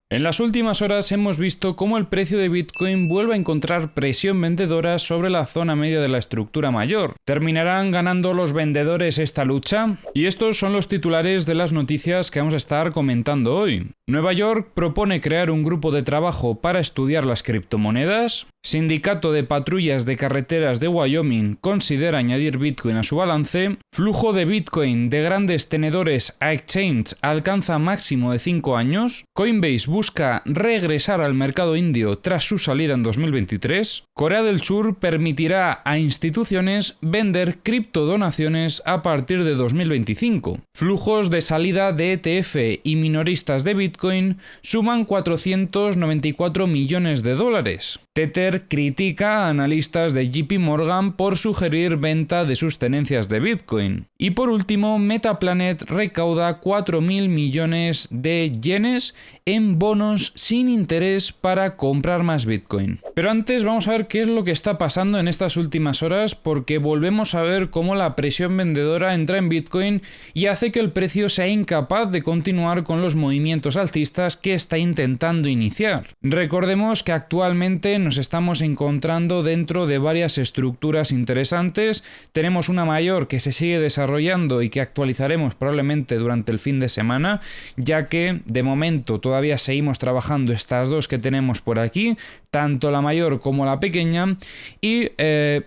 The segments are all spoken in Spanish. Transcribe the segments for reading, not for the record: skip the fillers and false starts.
En las últimas horas hemos visto cómo el precio de Bitcoin vuelve a encontrar presión vendedora sobre la zona media de la estructura mayor. ¿Terminarán ganando los vendedores esta lucha? Y estos son los titulares de las noticias que vamos a estar comentando hoy. Nueva York propone crear un grupo de trabajo para estudiar las criptomonedas. Sindicato de Patrullas de Carreteras de Wyoming considera añadir Bitcoin a su balance. Flujo de Bitcoin de grandes tenedores a exchange alcanza máximo de 5 años. Coinbase busca regresar al mercado indio tras su salida en 2023. Corea del Sur permitirá a instituciones vender criptodonaciones a partir de 2025. Flujos de salida de ETF y minoristas de Bitcoin suman 494 millones de dólares. Tether critica a analistas de JP Morgan por sugerir venta de sus tenencias de Bitcoin. Y por último, Metaplanet recauda 4.000 millones de yenes en bonos sin interés para comprar más Bitcoin. Pero antes vamos a ver qué es lo que está pasando en estas últimas horas, porque volvemos a ver cómo la presión vendedora entra en Bitcoin y hace que el precio sea incapaz de continuar con los movimientos alcistas que está intentando iniciar. Recordemos que actualmente nos estamos encontrando dentro de varias estructuras interesantes. Tenemos una mayor que se sigue desarrollando y que actualizaremos probablemente durante el fin de semana, ya que de momento todavía seguimos trabajando estas dos que tenemos por aquí, tanto la mayor como la pequeña, y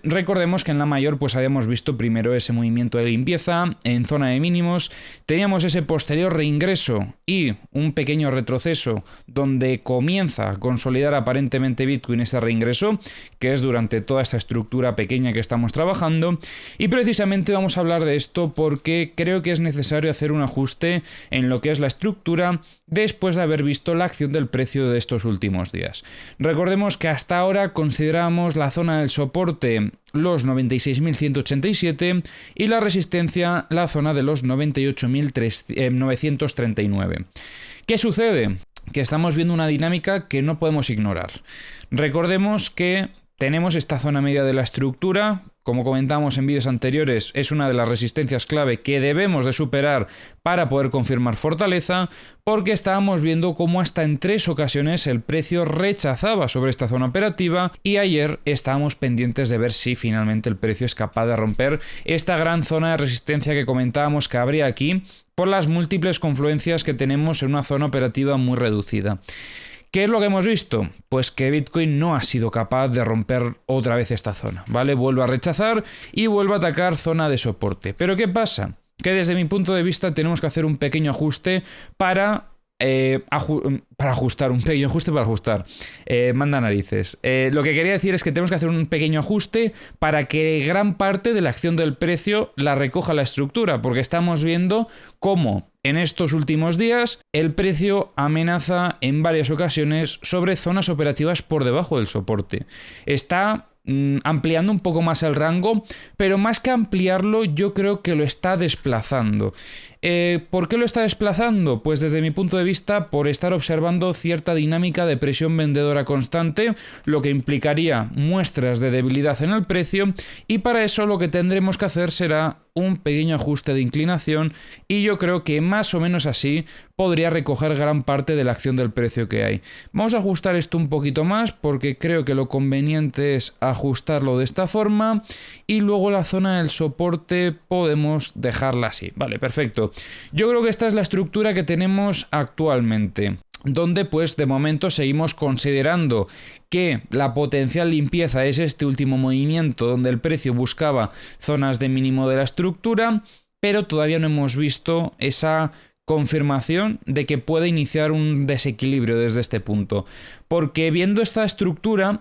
recordemos que en la mayor pues habíamos visto primero ese movimiento de limpieza en zona de mínimos, teníamos ese posterior reingreso y un pequeño retroceso donde comienza a consolidar aparentemente Bitcoin ese reingreso, que es durante toda esta estructura pequeña que estamos trabajando, y precisamente vamos a hablar de esto porque creo que es necesario hacer un ajuste en lo que es la estructura después de haber visto la acción del precio de estos últimos días. Recordemos que hasta ahora consideramos la zona del soporte los 96.187 y la resistencia la zona de los 98.939. ¿Qué sucede? Que estamos viendo una dinámica que no podemos ignorar. Recordemos que tenemos esta zona media de la estructura. Como comentamos en vídeos anteriores, es una de las resistencias clave que debemos de superar para poder confirmar fortaleza, porque estábamos viendo cómo hasta en 3 ocasiones el precio rechazaba sobre esta zona operativa, y ayer estábamos pendientes de ver si finalmente el precio es capaz de romper esta gran zona de resistencia que comentábamos que habría aquí por las múltiples confluencias que tenemos en una zona operativa muy reducida. ¿Qué es lo que hemos visto? Pues que Bitcoin no ha sido capaz de romper otra vez esta zona, ¿vale? Vuelve a rechazar y vuelve a atacar zona de soporte. ¿Pero qué pasa? Que desde mi punto de vista tenemos que hacer un pequeño ajuste para ajustar. Manda narices. Lo que quería decir es que tenemos que hacer un pequeño ajuste para que gran parte de la acción del precio la recoja la estructura, porque estamos viendo cómo en estos últimos días el precio amenaza en varias ocasiones sobre zonas operativas por debajo del soporte. Está ampliando un poco más el rango, pero más que ampliarlo yo creo que lo está desplazando. ¿Por qué lo está desplazando? Pues desde mi punto de vista por estar observando cierta dinámica de presión vendedora constante, lo que implicaría muestras de debilidad en el precio, y para eso lo que tendremos que hacer será un pequeño ajuste de inclinación, y yo creo que más o menos así podría recoger gran parte de la acción del precio que hay. Vamos a ajustar esto un poquito más porque creo que lo conveniente es ajustarlo de esta forma, y luego la zona del soporte podemos dejarla así. Vale, perfecto. Yo creo que esta es la estructura que tenemos actualmente, donde pues de momento seguimos considerando que la potencial limpieza es este último movimiento donde el precio buscaba zonas de mínimo de la estructura, pero todavía no hemos visto esa confirmación de que puede iniciar un desequilibrio desde este punto, porque viendo esta estructura,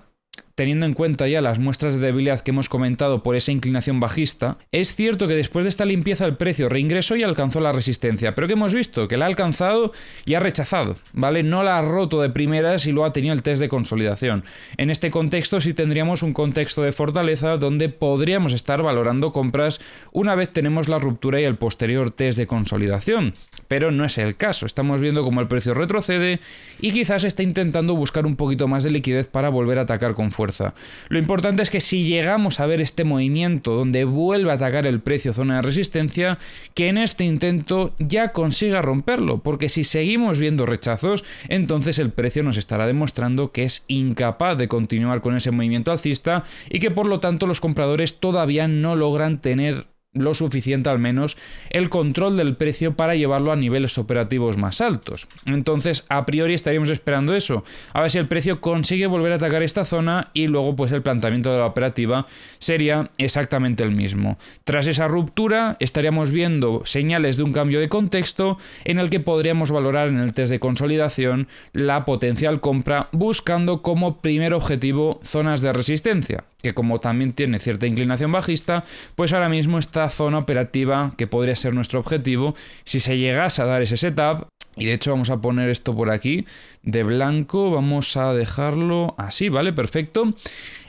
teniendo en cuenta ya las muestras de debilidad que hemos comentado por esa inclinación bajista, es cierto que después de esta limpieza el precio reingresó y alcanzó la resistencia, pero que hemos visto que la ha alcanzado y ha rechazado, ¿vale? No la ha roto de primeras y luego ha tenido el test de consolidación. En este contexto sí tendríamos un contexto de fortaleza donde podríamos estar valorando compras una vez tenemos la ruptura y el posterior test de consolidación, pero no es el caso. Estamos viendo cómo el precio retrocede y quizás está intentando buscar un poquito más de liquidez para volver a atacar con fuerza. fuerza. Lo importante es que si llegamos a ver este movimiento donde vuelve a atacar el precio zona de resistencia, que en este intento ya consiga romperlo, porque si seguimos viendo rechazos, entonces el precio nos estará demostrando que es incapaz de continuar con ese movimiento alcista y que por lo tanto los compradores todavía no logran tener lo suficiente al menos el control del precio para llevarlo a niveles operativos más altos. Entonces a priori estaríamos esperando eso, a ver si el precio consigue volver a atacar esta zona y luego pues el planteamiento de la operativa sería exactamente el mismo. Tras esa ruptura estaríamos viendo señales de un cambio de contexto en el que podríamos valorar en el test de consolidación la potencial compra buscando como primer objetivo zonas de resistencia, que como también tiene cierta inclinación bajista, pues ahora mismo esta zona operativa que podría ser nuestro objetivo, si se llegase a dar ese setup, y de hecho vamos a poner esto por aquí de blanco, vamos a dejarlo así, ¿vale? Perfecto.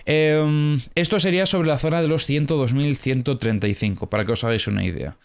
Esto sería sobre la zona de los 102.135, para que os hagáis una idea.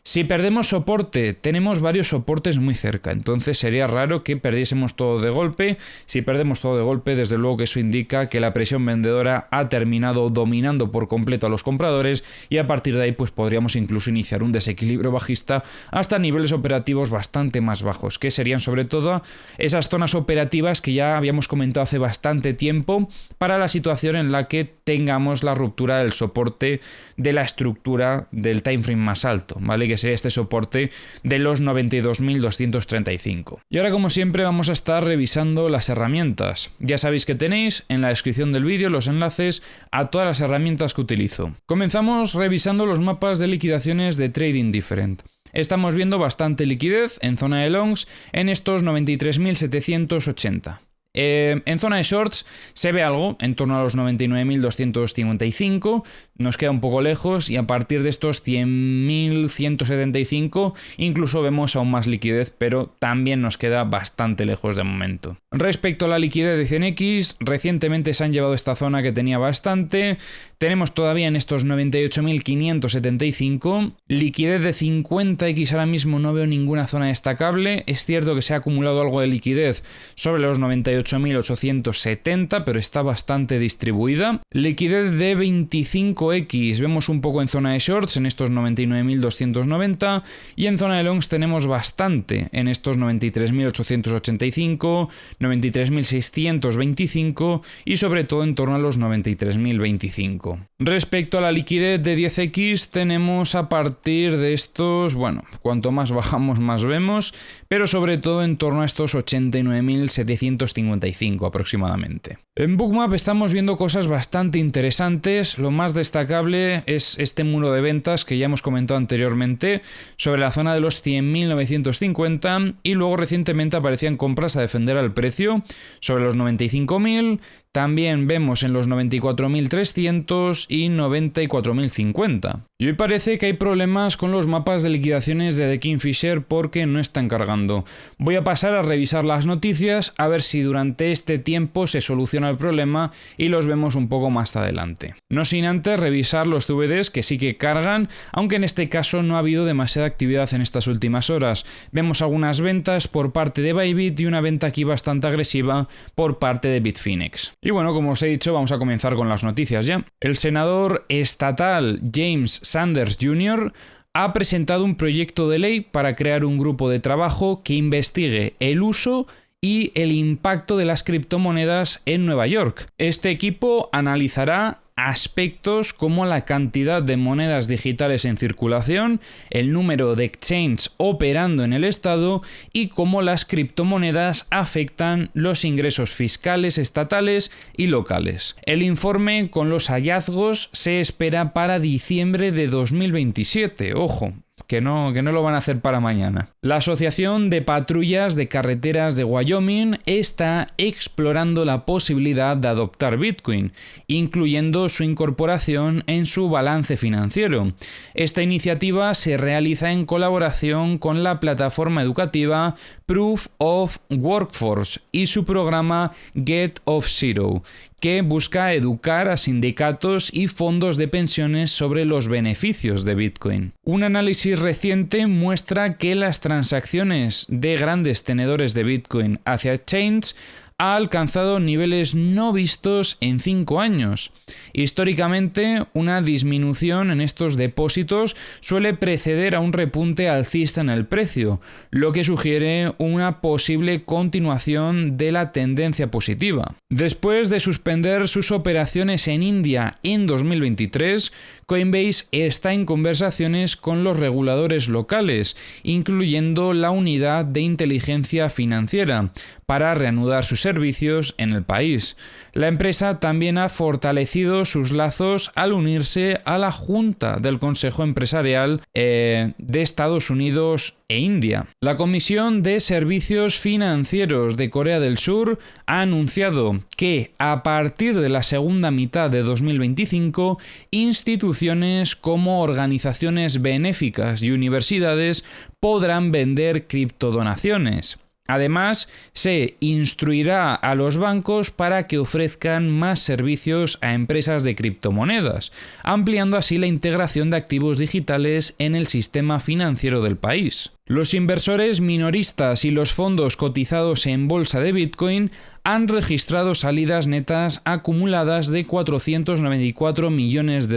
Si perdemos soporte, tenemos varios soportes muy cerca, entonces sería raro que perdiésemos todo de golpe. Si perdemos todo de golpe, desde luego que eso indica que la presión vendedora ha terminado dominando por completo a los compradores y a partir de ahí pues podríamos incluso iniciar un desequilibrio bajista hasta niveles operativos bastante más bajos, que serían sobre todo esas zonas operativas que ya habíamos comentado hace bastante tiempo para la situación en la que tengamos la ruptura del soporte de la estructura del time frame más alto, ¿vale? Que sería este soporte de los 92.235. Y ahora, como siempre, vamos a estar revisando las herramientas. Ya sabéis que tenéis en la descripción del vídeo los enlaces a todas las herramientas que utilizo. Comenzamos revisando los mapas de liquidaciones de Trading Different. Estamos viendo bastante liquidez en zona de longs en estos 93.780. En zona de shorts se ve algo en torno a los 99.255, nos queda un poco lejos y a partir de estos 100.175 incluso vemos aún más liquidez, pero también nos queda bastante lejos de momento. Respecto a la liquidez de 100X, recientemente se han llevado esta zona que tenía bastante, tenemos todavía en estos 98.575, liquidez de 50X ahora mismo no veo ninguna zona destacable, es cierto que se ha acumulado algo de liquidez sobre los 98.870, pero está bastante distribuida. Liquidez de 25X vemos un poco en zona de shorts en estos 99.290 y en zona de longs tenemos bastante en estos 93.885, 93.625 y sobre todo en torno a los 93.025. Respecto a la liquidez de 10X tenemos a partir de estos, bueno, cuanto más bajamos más vemos, pero sobre todo en torno a estos 89.755 aproximadamente. En Bookmap estamos viendo cosas bastante interesantes, lo más destacable es este muro de ventas que ya hemos comentado anteriormente sobre la zona de los 100.950 y luego recientemente aparecían compras a defender al precio sobre los 95.000, también vemos en los 94.300 y 94.050. Y hoy parece que hay problemas con los mapas de liquidaciones de The Kingfisher porque no están cargando. Voy a pasar a revisar las noticias a ver si durante este tiempo se soluciona el problema y los vemos un poco más adelante. No sin antes revisar los CVDs que sí que cargan, aunque en este caso no ha habido demasiada actividad en estas últimas horas. Vemos algunas ventas por parte de Bybit y una venta aquí bastante agresiva por parte de Bitfinex. Y bueno, como os he dicho, vamos a comenzar con las noticias ya. El senador estatal James Sanders Jr. ha presentado un proyecto de ley para crear un grupo de trabajo que investigue el uso y el impacto de las criptomonedas en Nueva York. Este equipo analizará aspectos como la cantidad de monedas digitales en circulación, el número de exchanges operando en el estado y cómo las criptomonedas afectan los ingresos fiscales estatales y locales. El informe con los hallazgos se espera para diciembre de 2027. Ojo, que no lo van a hacer para mañana. La Asociación de Patrullas de Carreteras de Wyoming está explorando la posibilidad de adoptar Bitcoin, incluyendo su incorporación en su balance financiero. Esta iniciativa se realiza en colaboración con la plataforma educativa Proof of Workforce y su programa Get of Zero, que busca educar a sindicatos y fondos de pensiones sobre los beneficios de Bitcoin. Un análisis reciente muestra que las transacciones de grandes tenedores de Bitcoin hacia exchange ha alcanzado niveles no vistos en 5 años. Históricamente, una disminución en estos depósitos suele preceder a un repunte alcista en el precio, lo que sugiere una posible continuación de la tendencia positiva. Después de suspender sus operaciones en India en 2023, Coinbase está en conversaciones con los reguladores locales, incluyendo la Unidad de Inteligencia Financiera, para reanudar sus servicios en el país. La empresa también ha fortalecido sus lazos al unirse a la Junta del Consejo Empresarial de Estados Unidos e India. La Comisión de Servicios Financieros de Corea del Sur ha anunciado que a partir de la segunda mitad de 2025, instituciones como organizaciones benéficas y universidades podrán vender criptodonaciones. Además, se instruirá a los bancos para que ofrezcan más servicios a empresas de criptomonedas, ampliando así la integración de activos digitales en el sistema financiero del país. Los inversores minoristas y los fondos cotizados en bolsa de Bitcoin han registrado salidas netas acumuladas de $494 millones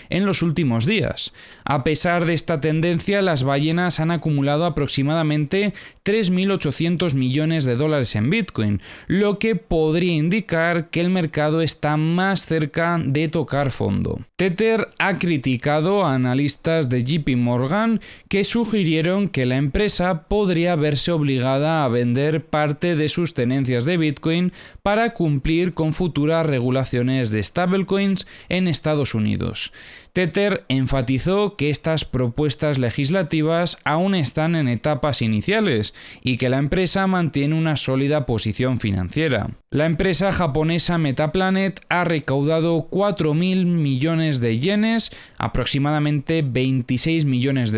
en los últimos días. A pesar de esta tendencia, las ballenas han acumulado aproximadamente $3.800 millones en Bitcoin, lo que podría indicar que el mercado está más cerca de tocar fondo. Tether ha criticado a analistas de JP Morgan que sugirieron que la empresa podría verse obligada a vender parte de sus tenencias de Bitcoin para cumplir con futuras regulaciones de stablecoins en Estados Unidos. Tether enfatizó que estas propuestas legislativas aún están en etapas iniciales y que la empresa mantiene una sólida posición financiera. La empresa japonesa Metaplanet ha recaudado 4.000 millones de yenes, aproximadamente $26 millones,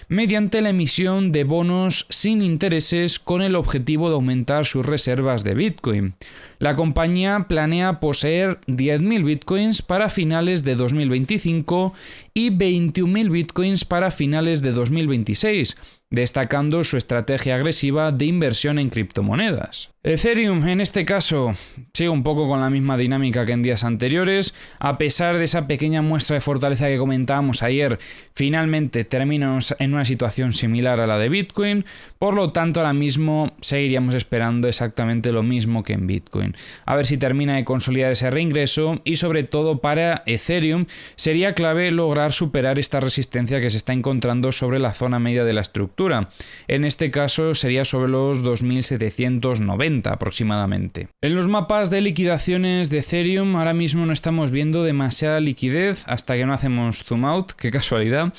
mediante la emisión de bonos sin intereses con el objetivo de aumentar sus reservas de Bitcoin. La compañía planea poseer 10.000 bitcoins para finales de 2025 y 21.000 bitcoins para finales de 2026, destacando su estrategia agresiva de inversión en criptomonedas. Ethereum, en este caso, sigue un poco con la misma dinámica que en días anteriores. A pesar de esa pequeña muestra de fortaleza que comentábamos ayer, finalmente termina en una situación similar a la de Bitcoin. Por lo tanto, ahora mismo seguiríamos esperando exactamente lo mismo que en Bitcoin. A ver si termina de consolidar ese reingreso y, sobre todo para Ethereum, sería clave lograr superar esta resistencia que se está encontrando sobre la zona media de la estructura. En este caso sería sobre los 2.790 aproximadamente. En los mapas de liquidaciones de Ethereum ahora mismo no estamos viendo demasiada liquidez hasta que no hacemos zoom out, qué casualidad.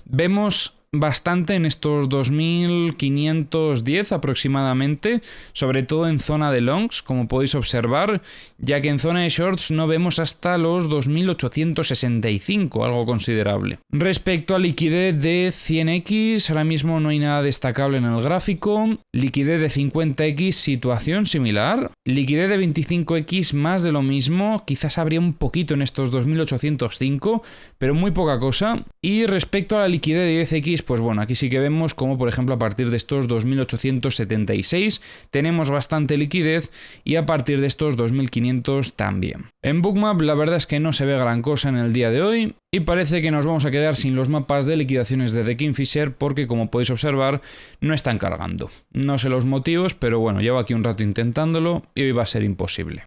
Vemos bastante en estos 2.510 aproximadamente, sobre todo en zona de longs, como podéis observar, ya que en zona de shorts no vemos hasta los 2.865, algo considerable. Respecto a liquidez de 100x, ahora mismo no hay nada destacable en el gráfico. Liquidez de 50x, situación similar. Liquidez de 25x, más de lo mismo, quizás habría un poquito en estos 2.805, pero muy poca cosa. Y respecto a la liquidez de 10x, pues bueno, aquí sí que vemos como, por ejemplo, a partir de estos 2.876 tenemos bastante liquidez y a partir de estos 2.500 también. En Bookmap la verdad es que no se ve gran cosa en el día de hoy y parece que nos vamos a quedar sin los mapas de liquidaciones de The Kingfisher porque, como podéis observar, no están cargando. No sé los motivos, pero bueno, llevo aquí un rato intentándolo y hoy va a ser imposible.